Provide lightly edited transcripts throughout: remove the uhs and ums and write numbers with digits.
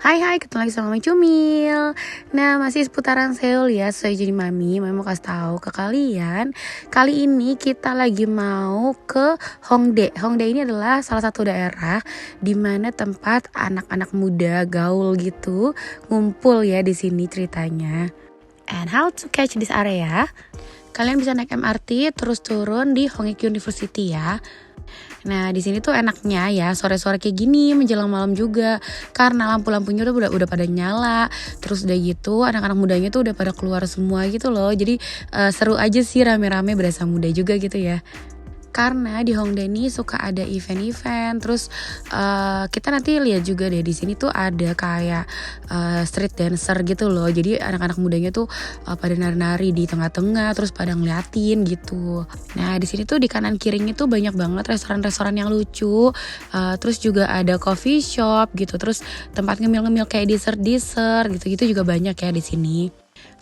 Hai, ketemu lagi sama Mami Cumil. Nah, masih seputaran Seoul ya. Saya jadi Mami mau kasih tahu ke kalian. Kali ini kita lagi mau ke Hongdae. Hongdae ini adalah salah satu daerah di mana tempat anak-anak muda gaul gitu ngumpul ya di sini ceritanya. And how to catch this area? Kalian bisa naik MRT terus turun di Hongik University ya. Nah di sini tuh enaknya ya sore-sore kayak gini menjelang malam juga karena lampu-lampunya udah pada nyala. Terus udah gitu anak-anak mudanya tuh udah pada keluar semua gitu loh. Jadi seru aja sih rame-rame berasa muda juga gitu ya. Karena di Hongdae ini suka ada event-event, terus kita nanti lihat juga deh di sini tuh ada kayak street dancer gitu loh. Jadi anak-anak mudanya tuh pada nari-nari di tengah-tengah, terus pada ngeliatin gitu. Nah di sini tuh di kanan kirinya tuh banyak banget restoran-restoran yang lucu, terus juga ada coffee shop gitu, terus tempat ngemil-ngemil kayak dessert-dessert gitu-gitu juga banyak ya di sini.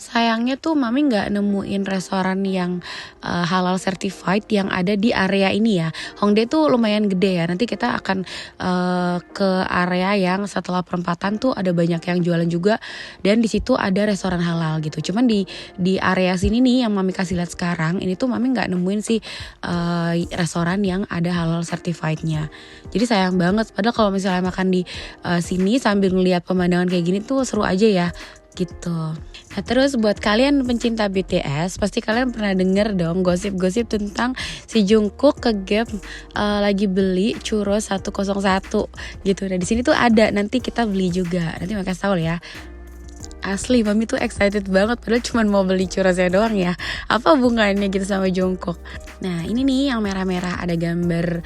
Sayangnya tuh Mami nggak nemuin restoran yang halal certified yang ada di area ini ya. Hongdae tuh lumayan gede ya. Nanti kita akan ke area yang setelah perempatan tuh ada banyak yang jualan juga dan di situ ada restoran halal gitu. Cuman di area sini nih yang Mami kasih lihat sekarang ini tuh Mami nggak nemuin sih restoran yang ada halal certifiednya. Jadi sayang banget. Padahal kalau misalnya makan di sini sambil ngeliat pemandangan kayak gini tuh seru aja ya gitu. Nah terus buat kalian pencinta BTS pasti kalian pernah denger dong gosip-gosip tentang si Jungkook ke Gap lagi beli churros 101 gitu. Nah di sini tuh ada, nanti kita beli juga. Nanti makasih tahu ya. Asli Mami tuh excited banget padahal cuma mau beli churrosnya doang ya. Apa hubungannya gitu sama Jungkook? Nah ini nih yang merah-merah ada gambar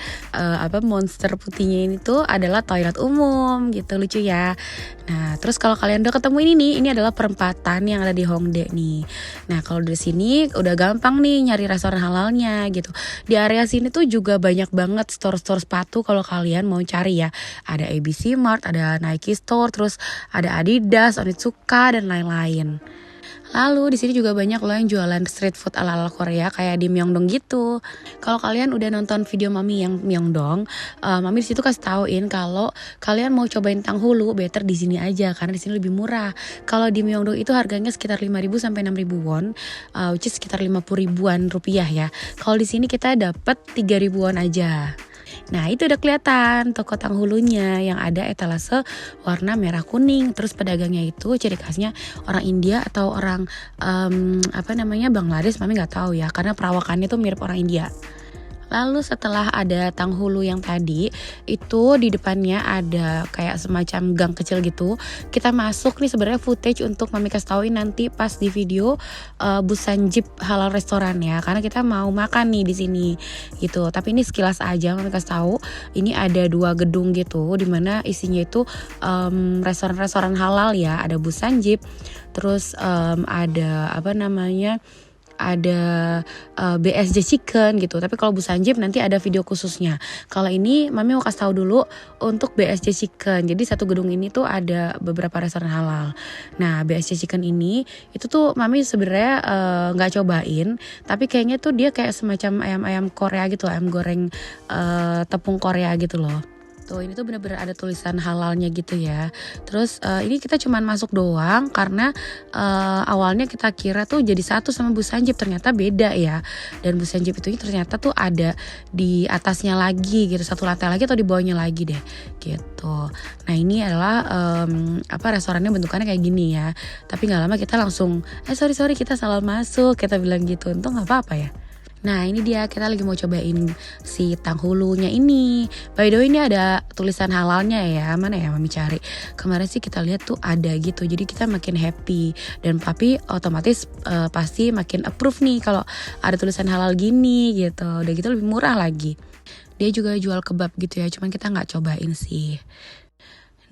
monster putihnya ini tuh adalah toilet umum gitu, lucu ya. Nah terus kalau kalian udah ketemu ini adalah perempatan yang ada di Hongdae nih. Nah kalau dari sini udah gampang nih nyari restoran halalnya gitu. Di area sini tuh juga banyak banget store-store sepatu kalau kalian mau cari ya. Ada ABC Mart, ada Nike Store, terus ada Adidas, Onitsuka dan lain-lain. Lalu di sini juga banyak loh yang jualan street food ala-ala Korea kayak di Myeongdong gitu. Kalau kalian udah nonton video Mami yang Myeongdong, Mami di situ kasih tauin kalau kalian mau cobain tanghulu, better di sini aja karena di sini lebih murah. Kalau di Myeongdong itu harganya sekitar 5.000 sampai 6.000 won, which is sekitar 50 ribuan rupiah ya. Kalau di sini kita dapat 3 ribuan aja. Nah itu udah kelihatan toko tanghulunya yang ada etalase warna merah kuning. Terus pedagangnya itu ciri khasnya orang India atau orang Bangladesh, Mami nggak tahu ya karena perawakannya tuh mirip orang India. Lalu setelah ada tanghulu yang tadi, itu di depannya ada kayak semacam gang kecil gitu. Kita masuk nih sebenarnya footage untuk Mami kasih tauin nanti pas di video Busan Jeep halal restoran ya. Karena kita mau makan nih di sini gitu. Tapi ini sekilas aja Mami kasih tahu. Ini ada 2 gedung gitu dimana isinya itu restoran-restoran halal ya. Ada Busan Jeep, terus ada BSJ Chicken gitu. Tapi kalau Busan Jeep nanti ada video khususnya. Kalau ini Mami mau kasih tahu dulu untuk BSJ Chicken. Jadi satu gedung ini tuh ada beberapa restoran halal. Nah BSJ Chicken ini itu tuh Mami sebenarnya nggak cobain. Tapi kayaknya tuh dia kayak semacam ayam-ayam Korea gitu, ayam goreng tepung Korea gitu loh. Tuh ini tuh bener-bener ada tulisan halalnya gitu ya. Terus ini kita cuman masuk doang karena awalnya kita kira tuh jadi satu sama Busan Jeep, ternyata beda ya. Dan Busan Jeep itu ternyata tuh ada di atasnya lagi gitu, satu lantai lagi atau di bawahnya lagi deh gitu. Nah ini adalah restorannya bentukannya kayak gini ya. Tapi nggak lama kita langsung sorry kita salah masuk, kita bilang gitu. Untung nggak apa-apa ya. Nah ini dia, kita lagi mau cobain si tanghulunya ini. By the way ini ada tulisan halalnya ya. Mana ya Mami cari. Kemarin sih kita lihat tuh ada gitu. Jadi kita makin happy. Dan papi otomatis pasti makin approve nih kalau ada tulisan halal gini gitu. Udah gitu lebih murah lagi. Dia juga jual kebab gitu ya. Cuman kita gak cobain sih.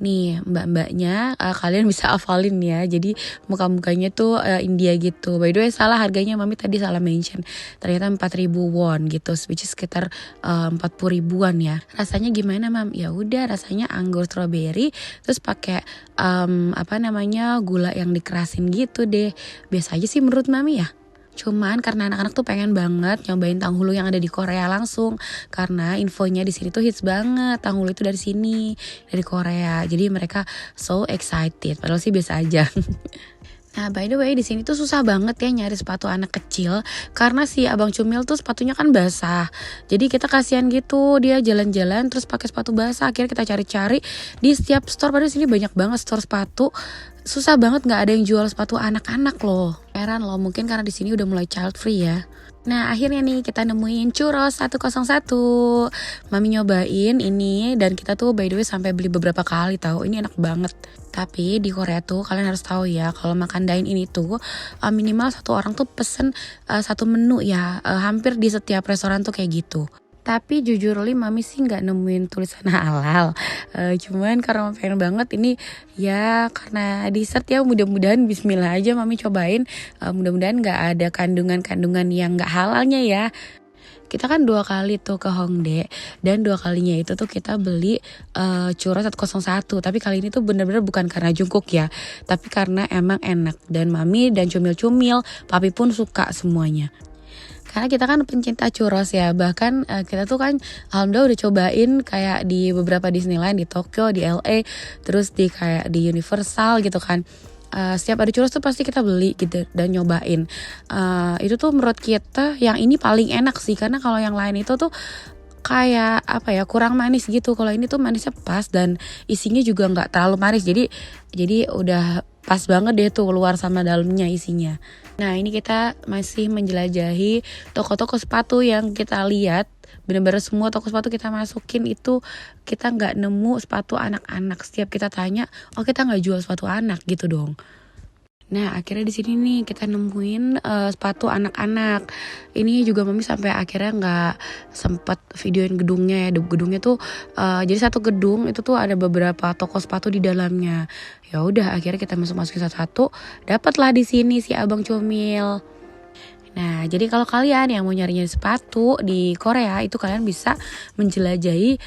Nih mbak-mbaknya kalian bisa hafalin ya. Jadi muka-mukanya tuh India gitu. By the way salah harganya, Mami tadi salah mention. Ternyata 4.000 won gitu, which is sekitar 40 ribuan ya. Rasanya gimana Mam? Ya udah rasanya anggur strawberry terus pakai gula yang dikerasin gitu deh. Biasa aja sih menurut Mami ya. Cuman karena anak-anak tuh pengen banget nyobain tanghulu yang ada di Korea langsung, karena infonya di sini tuh hits banget. Tanghulu itu dari sini, dari Korea. Jadi mereka so excited. Padahal sih biasa aja. Nah, by the way, di sini tuh susah banget ya nyari sepatu anak kecil karena si Abang Cumil tuh sepatunya kan basah. Jadi kita kasihan gitu, dia jalan-jalan terus pakai sepatu basah. Akhirnya kita cari-cari di setiap store, padahal sini banyak banget store sepatu. Susah banget nggak ada yang jual sepatu anak-anak loh. Heran loh, mungkin karena di sini udah mulai child free ya. Nah, akhirnya nih kita nemuin Churros 101. Mami nyobain ini dan kita tuh by the way sampai beli beberapa kali tahu. Ini enak banget. Tapi di Korea tuh kalian harus tahu ya, kalau makan dine ini tuh minimal satu orang tuh pesen satu menu ya. Hampir di setiap restoran tuh kayak gitu. Tapi jujur li mami sih nggak nemuin tulisan halal. Cuman karena mami pengen banget ini ya, karena dessert ya, mudah-mudahan bismillah aja mami cobain. Mudah-mudahan nggak ada kandungan-kandungan yang nggak halalnya ya. Kita kan 2 kali tuh ke Hongdae, dan 2 kalinya itu tuh kita beli Churros 101. Tapi kali ini tuh bener-bener bukan karena Jungkook ya, tapi karena emang enak. Dan mami dan cumil-cumil, papi pun suka semuanya. Karena kita kan pencinta churros ya, bahkan kita tuh kan alhamdulillah udah cobain kayak di beberapa Disneyland, di Tokyo, di LA, terus di kayak di Universal gitu kan. Setiap ada churros tuh pasti kita beli gitu dan nyobain. Itu tuh menurut kita yang ini paling enak sih, karena kalau yang lain itu tuh kayak apa ya, kurang manis gitu. Kalau ini tuh manisnya pas dan isinya juga nggak terlalu manis, jadi udah pas banget deh tuh keluar sama dalamnya isinya. Nah, ini kita masih menjelajahi toko-toko sepatu yang kita lihat. Bener-bener semua toko sepatu kita masukin itu kita nggak nemu sepatu anak-anak. Setiap kita tanya, oh kita nggak jual sepatu anak gitu dong. Nah, akhirnya di sini nih kita nemuin sepatu anak-anak. Ini juga mami sampai akhirnya nggak sempet videoin gedungnya ya. Gedungnya tuh jadi satu gedung itu tuh ada beberapa toko sepatu di dalamnya. Ya udah, akhirnya kita masukin satu-satu. Dapatlah di sini si Abang Cumil. Nah, jadi kalau kalian yang mau nyari sepatu di Korea itu kalian bisa menjelajahi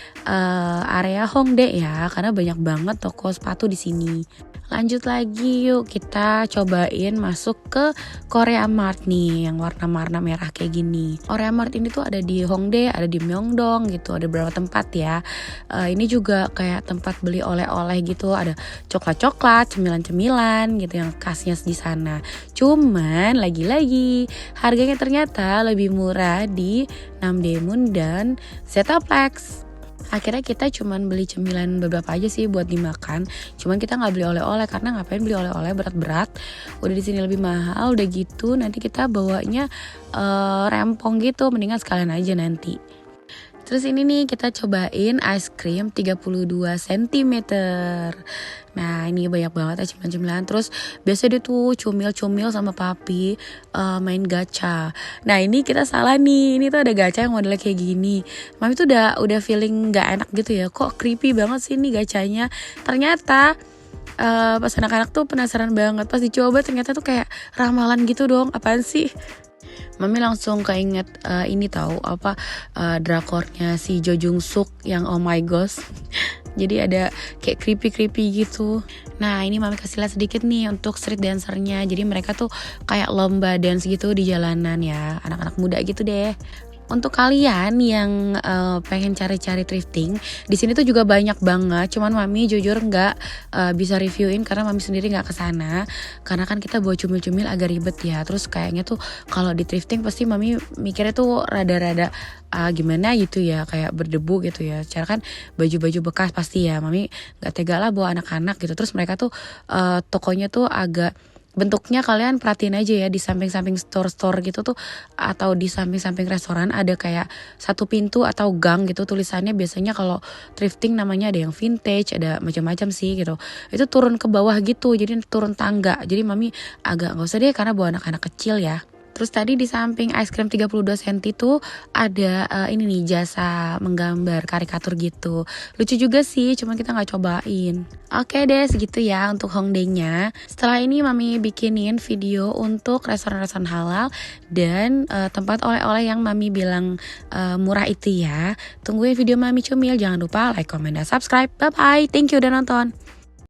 area Hongdae ya, karena banyak banget toko sepatu di sini. Lanjut lagi yuk, kita cobain masuk ke Korea Mart nih yang warna-warna merah kayak gini. Korea Mart ini tuh ada di Hongdae, ada di Myeongdong gitu, ada beberapa tempat ya. Ini juga kayak tempat beli oleh-oleh gitu, ada coklat-coklat, cemilan-cemilan gitu yang khasnya di sana. Cuman lagi-lagi harganya ternyata lebih murah di Namdaemun dan Zetaplex. Akhirnya kita cuman beli cemilan beberapa aja sih buat dimakan. Cuman kita nggak beli oleh-oleh karena ngapain beli oleh-oleh berat-berat. Udah di sini lebih mahal, udah gitu nanti kita bawanya rempong gitu. Mendingan sekalian aja nanti. Terus ini nih kita cobain ice cream 32 cm. Nah, ini banyak banget ya cemilan-cemilan. Terus biasa dia tuh cumil-cumil sama papi main gacha. Nah, ini kita salah nih. Ini tuh ada gacha yang modelnya kayak gini. Mami tuh udah feeling gak enak gitu ya. Kok creepy banget sih ini gachanya. Ternyata pas anak-anak tuh penasaran banget. Pas dicoba ternyata tuh kayak ramalan gitu dong. Apaan sih? Mami langsung keinget ini tahu apa drakornya si Jo Jung Suk yang Oh My Gosh. Jadi ada kayak creepy gitu. Nah, ini mami kasih lihat sedikit nih untuk street dancernya. Jadi mereka tuh kayak lomba dance gitu di jalanan ya, anak-anak muda gitu deh. Untuk kalian yang pengen cari-cari thrifting, di sini tuh juga banyak banget. Cuman mami jujur nggak bisa reviewin karena mami sendiri nggak kesana. Karena kan kita bawa cumil-cumil agak ribet ya. Terus kayaknya tuh kalau di thrifting pasti mami mikirnya tuh rada-rada gimana gitu ya, kayak berdebu gitu ya. Cara kan baju-baju bekas pasti ya, mami nggak tega lah bawa anak-anak gitu. Terus mereka tuh tokonya tuh agak bentuknya kalian perhatiin aja ya, di samping-samping store-store gitu tuh atau di samping-samping restoran ada kayak satu pintu atau gang gitu tulisannya. Biasanya kalau thrifting namanya ada yang vintage, ada macam-macam sih gitu. Itu turun ke bawah gitu, jadi turun tangga. Jadi mami agak nggak usah deh karena bawa anak-anak kecil ya. Terus tadi di samping ice cream 32 cm tuh ada ini nih jasa menggambar karikatur gitu. Lucu juga sih, cuman kita nggak cobain. Oke deh, segitu ya untuk Hongdae-nya. Setelah ini mami bikinin video untuk restoran-restoran halal dan tempat oleh-oleh yang mami bilang murah itu ya. Tungguin video mami Cumil, jangan lupa like, comment, dan subscribe. Bye bye, thank you udah nonton.